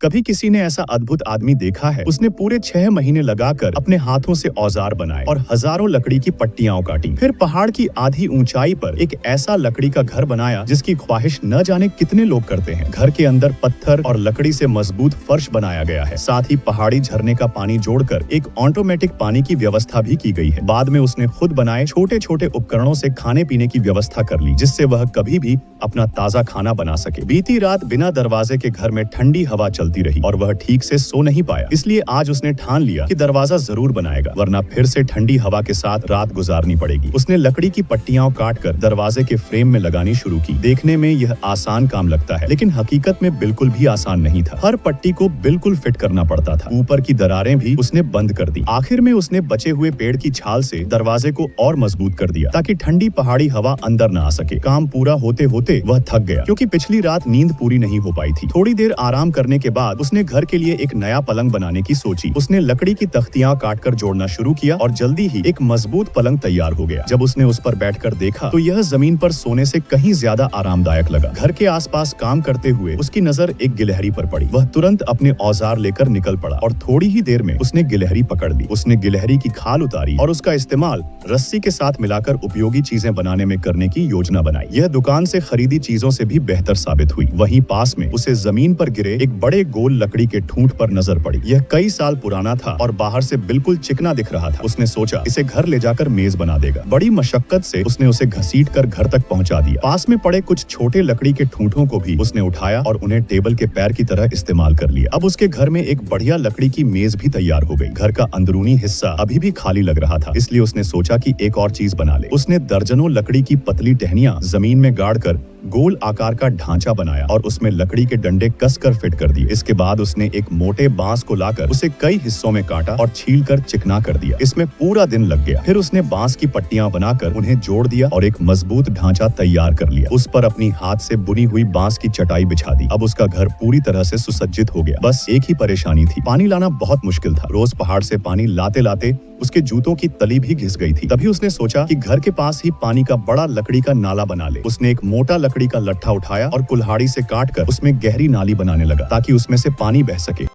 कभी किसी ने ऐसा अद्भुत आदमी देखा है? उसने पूरे 6 महीने लगाकर अपने हाथों से औजार बनाए और हजारों लकड़ी की पट्टियां काटी। फिर पहाड़ की आधी ऊंचाई पर एक ऐसा लकड़ी का घर बनाया जिसकी ख्वाहिश न जाने कितने लोग करते हैं। घर के अंदर पत्थर और लकड़ी से मजबूत फर्श बनाया गया है। साथ ही पहाड़ी झरने का पानी जोड़कर एक ऑटोमेटिक पानी की व्यवस्था भी की गई है। बाद में उसने खुद बनाए छोटे छोटे उपकरणों से खाने पीने की व्यवस्था कर ली, जिससे वह कभी भी अपना ताजा खाना बना सके। बीती रात बिना दरवाजे के घर में ठंडी हवा चलती रही और वह ठीक से सो नहीं पाया। इसलिए आज उसने ठान लिया कि दरवाजा जरूर बनाएगा, वरना फिर से ठंडी हवा के साथ रात गुजारनी पड़ेगी। उसने लकड़ी की पट्टियां काटकर दरवाजे के फ्रेम में लगानी शुरू की। देखने में यह आसान काम लगता है, लेकिन हकीकत में बिल्कुल भी आसान नहीं था। हर पट्टी को बिल्कुल फिट करना पड़ता था। ऊपर की दरारें भी उसने बंद कर दी। आखिर में उसने बचे हुए पेड़ की छाल से दरवाजे को और मजबूत कर दिया, ताकि ठंडी पहाड़ी हवा अंदर न आ सके। काम पूरा होते होते वह थक गया, क्योंकि पिछली रात नींद पूरी नहीं हो पाई थी। थोड़ी देर आराम करने के बाद उसने घर के लिए एक नया पलंग बनाने की सोची। उसने लकड़ी की तख्तियां काटकर जोड़ना शुरू किया और जल्दी ही एक मजबूत पलंग तैयार हो गया। जब उसने उस पर बैठकर देखा तो यह जमीन पर सोने से कहीं ज्यादा आरामदायक लगा। घर के आसपास काम करते हुए उसकी नजर एक गिलहरी पर पड़ी। वह तुरंत अपने औजार लेकर निकल पड़ा और थोड़ी ही देर में उसने गिलहरी पकड़ ली। उसने गिलहरी की खाल उतारी और उसका इस्तेमाल रस्सी के साथ मिलाकर उपयोगी चीजें बनाने में करने की योजना बनाई। यह दुकान से खरीदी चीजों से भी बेहतर साबित हुई। वहीं पास में उसे जमीन पर गिरे एक बड़े गोल लकड़ी के ठूंठ पर नजर पड़ी। यह कई साल पुराना था और बाहर से बिल्कुल चिकना दिख रहा था। उसने सोचा इसे घर ले जाकर मेज बना देगा। बड़ी मशक्कत से उसने उसे घसीट कर घर तक पहुंचा दिया। पास में पड़े कुछ छोटे लकड़ी के ठूंठों को भी उसने उठाया और उन्हें टेबल के पैर की तरह इस्तेमाल कर लिया। अब उसके घर में एक बढ़िया लकड़ी की मेज भी तैयार हो गई। घर का अंदरूनी हिस्सा अभी भी खाली लग रहा था, इसलिए उसने सोचा कि एक और चीज बना ले। उसने दर्जनों लकड़ी की पतली टहनियां जमीन में गाड़कर गोल आकार का ढांचा बनाया और उसमें लकड़ी के डंडे कसकर फिट कर दिए। इसके बाद उसने एक मोटे बांस को लाकर उसे कई हिस्सों में काटा और छीलकर चिकना कर दिया। इसमें पूरा दिन लग गया। फिर उसने बांस की पट्टियां बनाकर उन्हें जोड़ दिया और एक मजबूत ढांचा तैयार कर लिया। उस पर अपनी हाथ से बुनी हुई बांस की चटाई बिछा दी। अब उसका घर पूरी तरह से सुसज्जित हो गया। बस एक ही परेशानी थी, पानी लाना बहुत मुश्किल था। रोज पहाड़ से पानी लाते लाते उसके जूतों की तली भी घिस गई थी। तभी उसने सोचा कि घर के पास ही पानी का बड़ा लकड़ी का नाला बना ले। उसने एक मोटा लकड़ी का लट्ठा उठाया और कुल्हाड़ी से काटकर उसमें गहरी नाली बनाने लगा, ताकि उसमें से पानी बह सके।